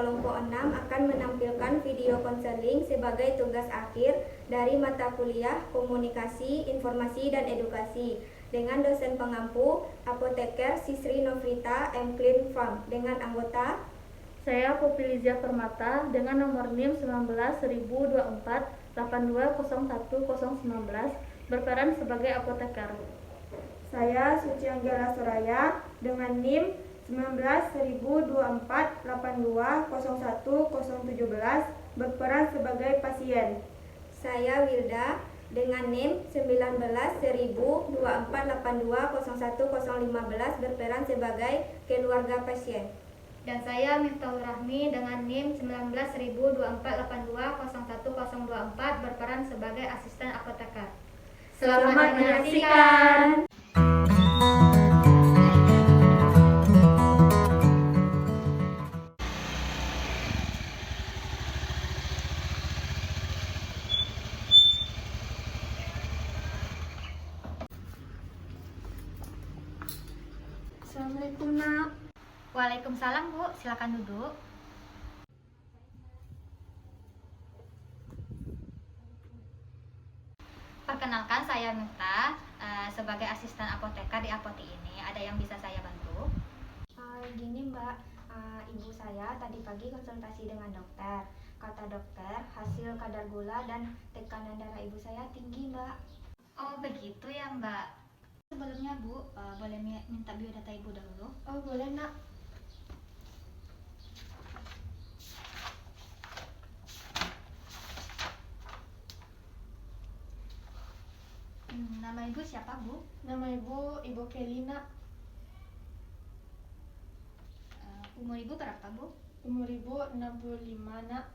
kelompok 6 akan menampilkan video konseling sebagai tugas akhir dari mata kuliah Komunikasi, Informasi, dan Edukasi dengan dosen pengampu Apoteker Sisri Novrita M. Clean Farm dengan anggota saya Popilizia Permata dengan nomor NIM 19.1024 82011019 berperan sebagai apoteker. Saya Suci Anggela Soraya dengan NIM 19.1024 82011017 berperan sebagai pasien. Saya Wilda dengan NIM 19.1024 82011015 berperan sebagai keluarga pasien. Dan saya Miftahul Rahmi dengan NIM 19.1024 82011024 berperan sebagai asisten apoteker. Selamat menyaksikan. Assalamualaikum, Nak. Waalaikumsalam, Bu. Silakan duduk. Perkenalkan, saya Miftah sebagai asisten apoteker di Apoti ini. Ada yang bisa saya bantu? Gini Mbak, ibu saya tadi pagi konsultasi dengan dokter. Kata dokter, hasil kadar gula dan tekanan darah ibu saya tinggi Mbak. Oh begitu ya Mbak. Sebelumnya Bu, boleh minta biodata ibu dahulu? Oh boleh Nak. Nama ibu siapa Bu? Nama Ibu Kelly Nak. Umur ibu berapa Bu? Umur Ibu 65 Nak.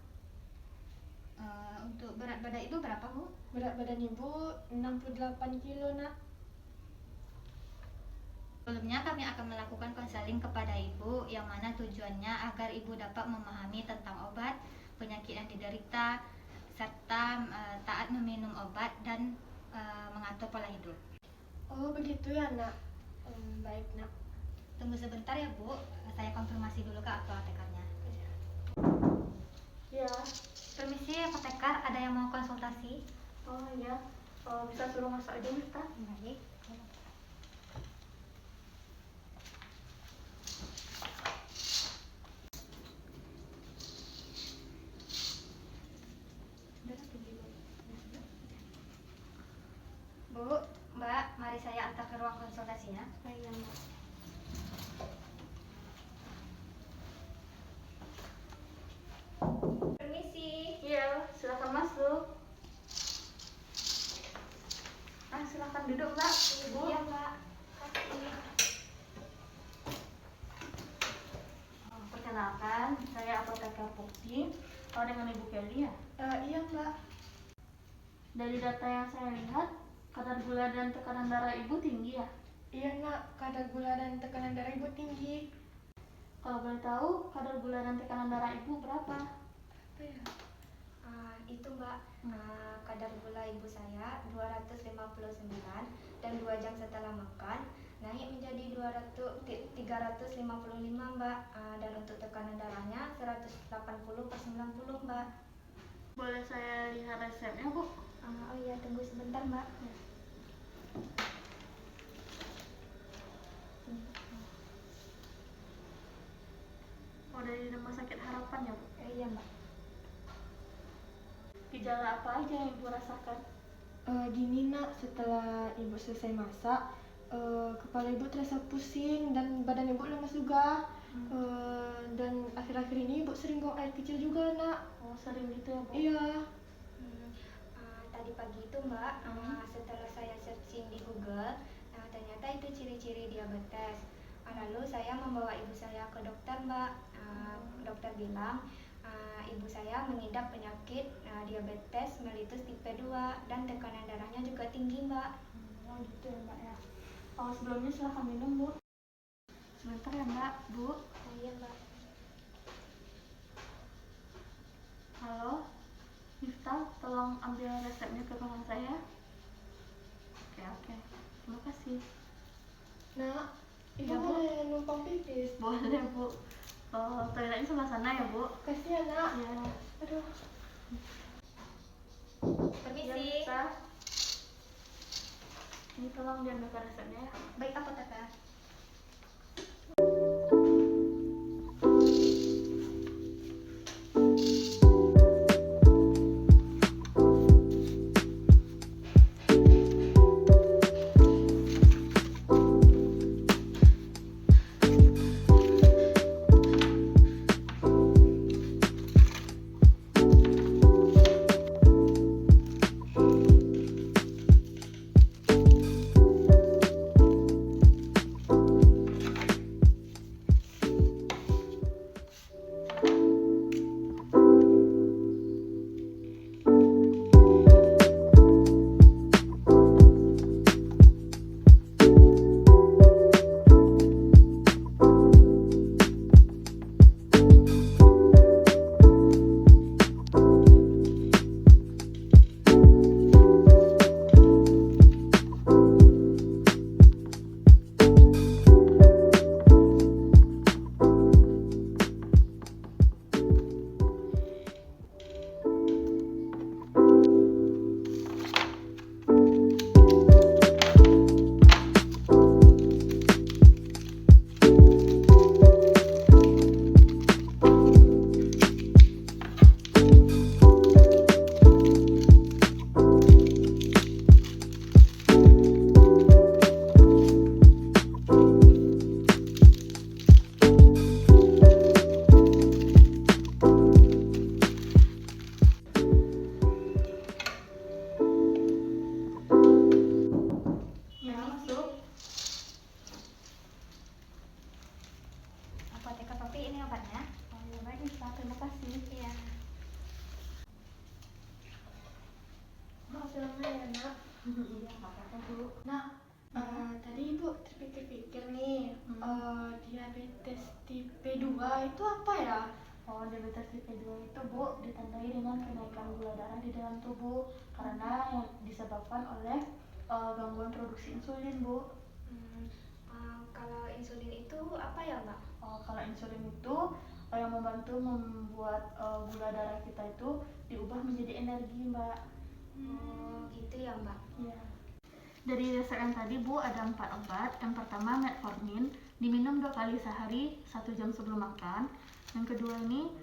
Untuk berat badan ibu berapa Bu? Berat badan Ibu 68 kilo Nak. Sebelumnya kami akan melakukan konseling kepada ibu yang mana tujuannya agar ibu dapat memahami tentang obat, penyakit yang diderita, serta taat meminum obat dan mengatur pola hidup. Oh begitu ya Nak. Baik Nak. Tunggu sebentar ya Bu, saya konfirmasi dulu ke apotekernya. Ya. Permisi apoteker, ada yang mau konsultasi? Oh ya. Bisa suruh masuk aja Miftah. Baik. Bu, Mbak, mari saya antar ke ruang konsultasinya. Iya Mbak. Permisi. Iya, silakan masuk. Silakan duduk, Mbak. Ibu. Iya Mbak. Kasih. Perkenalkan, saya apoteker Pukti. Dengan Ibu Kelly ya? Iya Mbak. Dari data yang saya lihat, kadar gula dan tekanan darah Ibu tinggi ya? Iya Nak, kadar gula dan tekanan darah Ibu tinggi. Kalau boleh tahu, kadar gula dan tekanan darah Ibu berapa? Apa ya? Itu Mbak, kadar gula ibu saya 259 dan 2 jam setelah makan naik menjadi 355 Mbak, dan untuk tekanan darahnya 180/90 Mbak. Boleh saya lihat resepnya, Bu? Oh iya, tunggu sebentar Mbak. Oh, dari Rumah Sakit Harapan ya, Bu? Iya Mbak. Gejala apa aja yang Ibu rasakan? Gini Nak, setelah Ibu selesai masak, kepala Ibu terasa pusing dan badan Ibu lemas juga. Dan akhir-akhir ini Ibu sering buang air kecil juga Nak. Oh, sering gitu ya, Bu? Iya. Tadi pagi itu Mbak, setelah saya searching di Google, ternyata itu ciri-ciri diabetes. Lalu saya membawa ibu saya ke dokter Mbak. Dokter bilang ibu saya mengidap penyakit diabetes mellitus tipe 2 dan tekanan darahnya juga tinggi Mbak. Oh gitu ya Mbak ya. Oh, sebelumnya silahkan minum, Bu. Sebentar ya Mbak, Bu. Iya Mbak. Halo, Miftah, tolong ambil resepnya ke ruangan saya. Oke. Terima kasih. Nak, Ibu Ya, Bu. boleh numpang pipis? Boleh, Bu. Toiletnya sebelah sana ya Bu. Kasihan nak. Ya. Aduh. Permisi. Ya, ini tolong diambilkan resepnya ya. Baik, apa Tata? Apotek Papi, ini obatnya. Oh ya baik Nisa, terima kasih. Iya. Maaf lama ya nak. Iya nggak apa-apa Bu. Nah, tadi ibu terpikir-pikir nih, diabetes tipe 2 itu apa ya? Diabetes tipe 2 itu Bu ditandai dengan kenaikan gula darah di dalam tubuh karena yang disebabkan oleh gangguan produksi insulin Bu. Kalau insulin itu apa ya Mbak? Kalau insulin itu yang membantu membuat gula darah kita itu diubah menjadi energi Mbak. Gitu ya Mbak. Ya. Dari resep yang tadi Bu ada 4 obat. Yang pertama metformin diminum 2 kali sehari 1 jam sebelum makan. Yang kedua ini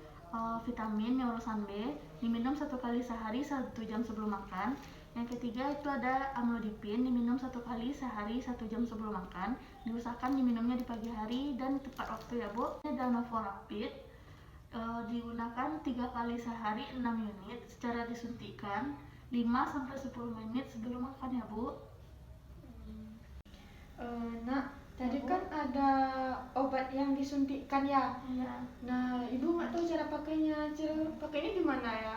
vitamin Neurosan B diminum 1 kali sehari 1 jam sebelum makan. Yang ketiga itu ada amlodipin diminum 1 kali sehari 1 jam sebelum makan. Diusahakan diminumnya di pagi hari dan tepat waktu ya Bu. Ada Novorapid digunakan 3 kali sehari 6 unit secara disuntikan 5-10 menit sebelum makan ya Bu. Nak, tadi kan ada obat yang disuntikkan ya. Iya. Nah, ibu nggak tahu cara pakainya. Cara pakainya gimana ya?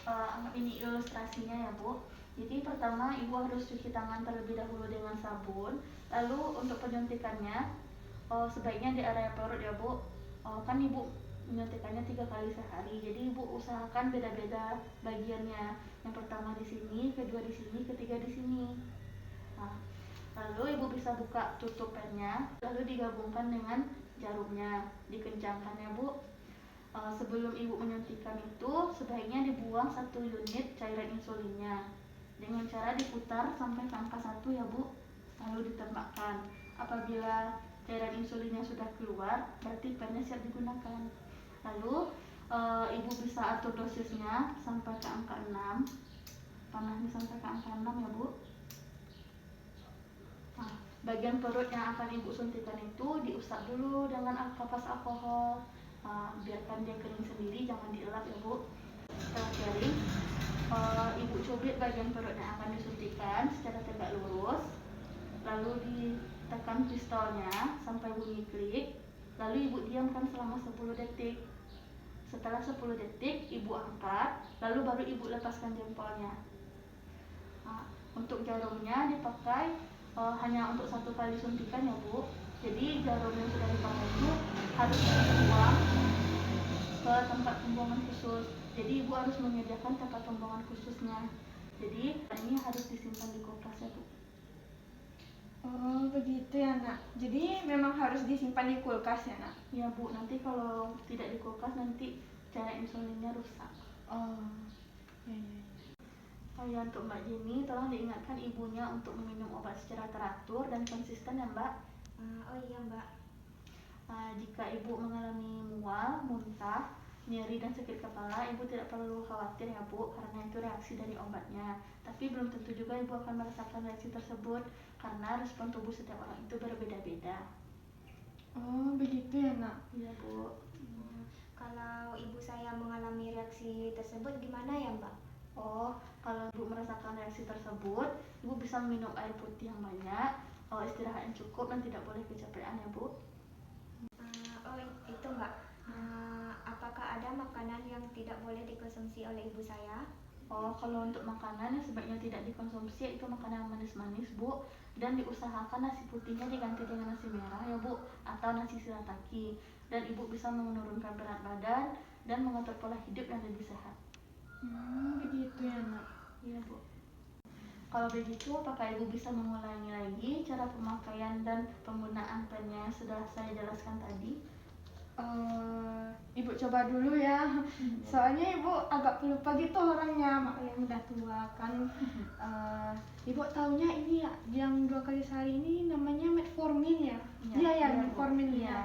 Anggap ini ilustrasinya ya Bu. Jadi pertama ibu harus cuci tangan terlebih dahulu dengan sabun. Lalu untuk penyuntikannya sebaiknya di area perut ya Bu. Kan ibu menyuntikannya 3 kali sehari. Jadi ibu usahakan beda-beda bagiannya. Yang pertama di sini, kedua di sini, ketiga di sini. Nah, lalu ibu bisa buka tutup pennya, lalu digabungkan dengan jarumnya, dikencangkan ya Bu. Sebelum ibu menyuntikkan itu sebaiknya dibuang 1 unit cairan insulinnya dengan cara diputar sampai ke angka 1 ya Bu, lalu ditembakkan. Apabila cairan insulinnya sudah keluar berarti pennya siap digunakan. Lalu ibu bisa atur dosisnya sampai ke angka 6, panahnya sampai ke angka 6 ya Bu. Nah, bagian perut yang akan ibu suntikan itu diusap dulu dengan kapas alkohol. Biarkan dia kering sendiri, jangan dielap ya Bu. Setelah kering, ibu cubit bagian perut yang akan disuntikan secara tegak lurus, lalu ditekan pistolnya sampai bunyi klik, lalu ibu diamkan selama 10 detik. Setelah 10 detik ibu angkat, lalu baru ibu lepaskan jempolnya. Untuk jarumnya dipakai hanya untuk 1 kali suntikan ya Bu. Jadi jarum yang sudah dipakai itu harus dibuang ke tempat pembuangan khusus. Jadi ibu harus menyediakan tempat pembuangan khususnya. Jadi ini harus disimpan di kulkas ya Bu. Oh, begitu ya, Nak. Jadi memang harus disimpan di kulkas ya, Nak? Ya Bu, nanti kalau tidak di kulkas nanti cairan insulinnya rusak. Oh, ya, ya, ya. Oh ya, untuk Mbak Jenny, tolong diingatkan ibunya untuk meminum obat secara teratur dan konsisten ya Mbak. Oh iya Mbak. Jika ibu mengalami mual, muntah, nyeri dan sakit kepala, ibu tidak perlu khawatir ya Bu, karena itu reaksi dari obatnya. Tapi belum tentu juga ibu akan merasakan reaksi tersebut, karena respon tubuh setiap orang itu berbeda-beda. Oh, begitu ya, Nak? Iya Bu. Kalau ibu saya mengalami reaksi tersebut gimana ya Mbak? Oh, kalau ibu merasakan reaksi tersebut, ibu bisa minum air putih yang banyak, istirahat yang cukup dan tidak boleh kecapean ya Bu. Oh itu Mbak. Apakah ada makanan yang tidak boleh dikonsumsi oleh ibu saya? Oh, kalau untuk makanan yang sebaiknya tidak dikonsumsi itu makanan yang manis-manis Bu, dan diusahakan nasi putihnya diganti dengan nasi merah ya Bu, atau nasi shirataki, dan ibu bisa menurunkan berat badan dan mengatur pola hidup yang lebih sehat. Begitu ya, Nak? Iya Bu. Kalau begitu, apakah ibu bisa mengulangi lagi cara pemakaian dan penggunaan pen yang sudah saya jelaskan tadi? Ibu coba dulu ya. Soalnya ibu agak pelupa gitu orangnya, makanya udah tua kan. Ibu taunya ini ya, yang 2 kali sehari ini namanya metformin ya? Iya, Iya ya, iya, Bu. metformin Iya. ya.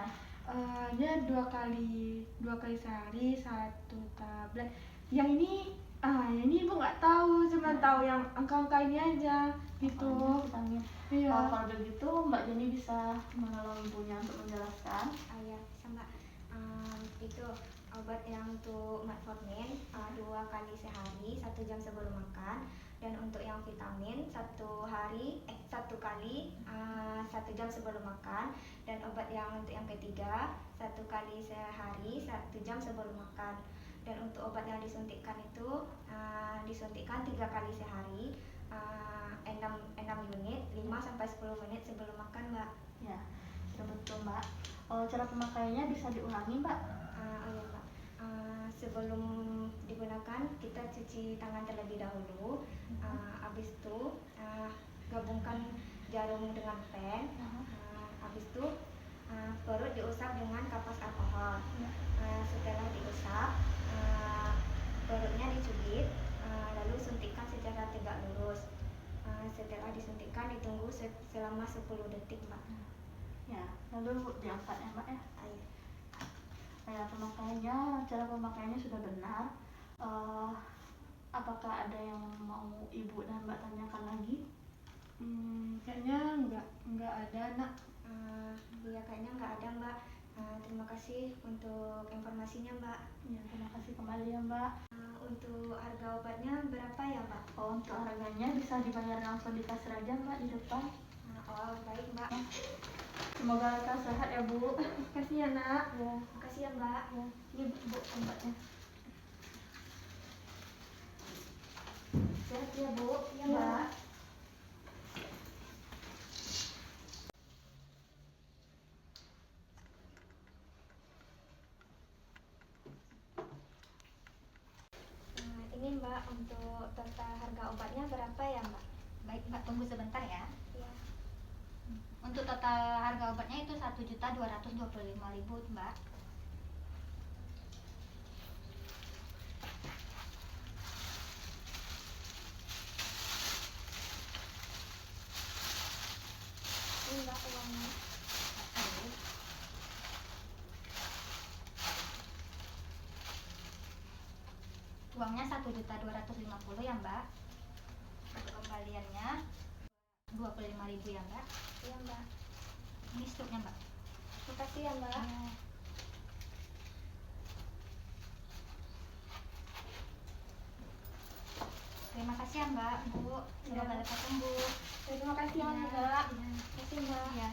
Dia 2 kali sehari 1 tablet. Yang ini ibu nggak tahu, cuma tahu yang angka-angka ini aja gitu. Vitamin. Iya. Kalau begitu, Mbak Jenny bisa menolong ibunya untuk menjelaskan. Ya bisa Mbak. Itu obat yang untuk metformin 2 kali sehari 1 jam sebelum makan, dan untuk yang vitamin 1 kali 1 jam sebelum makan, dan obat yang untuk yang ketiga 1 kali sehari 1 jam sebelum makan, dan untuk obat yang disuntikkan itu disuntikkan 3 kali sehari 6 unit 5-10 menit sebelum makan Mbak. Ya, sudah betul Mbak. Cara pemakaiannya bisa diulangi Mbak? Oh iya Mbak. Sebelum digunakan kita cuci tangan terlebih dahulu. Habis itu gabungkan jarum dengan pen. Habis itu perut diusap dengan kapas alkohol. Setelah diusap, perutnya dicubit, lalu suntikan secara tegak lurus. Setelah disuntikkan ditunggu selama 10 detik Mbak. Ya, lalu diangkat ya Mbak ya. Iya. Cara pemakaiannya sudah benar. Apakah ada yang mau ibu dan Mbak tanyakan lagi? Kayaknya nggak ada, Nak. Ya kayaknya nggak ada Mbak. Terima kasih untuk informasinya Mbak. Ya, terima kasih kembali ya Mbak. Untuk harga obatnya berapa ya Mbak? Untuk harganya bisa dibayar langsung di kasir aja Mbak di depan. Oh baik Mbak. Semoga lekas sehat ya Bu. Kasih ya, Nak. Ya, Makasih ya Mbak. ya. Ini Bu obatnya. Sehat ya Bu. Iya Mbak. Ini Mbak, untuk total harga obatnya berapa ya Mbak? Baik Mbak, tunggu sebentar ya. Iya. Untuk total harga obatnya itu 1.225.000 Mbak. Ini Mbak uangnya. Uangnya 1.250.000 ya Mbak. Untuk kembaliannya 25.000 ya Mbak. Iya Mbak. Ini struknya Mbak. Makasih ya Mbak. Terima kasih ya Mbak, Bu. Semoga Ya. lekas sembuh. Terima kasih ya Ya. Mbak. Terima kasih Mbak. Ya.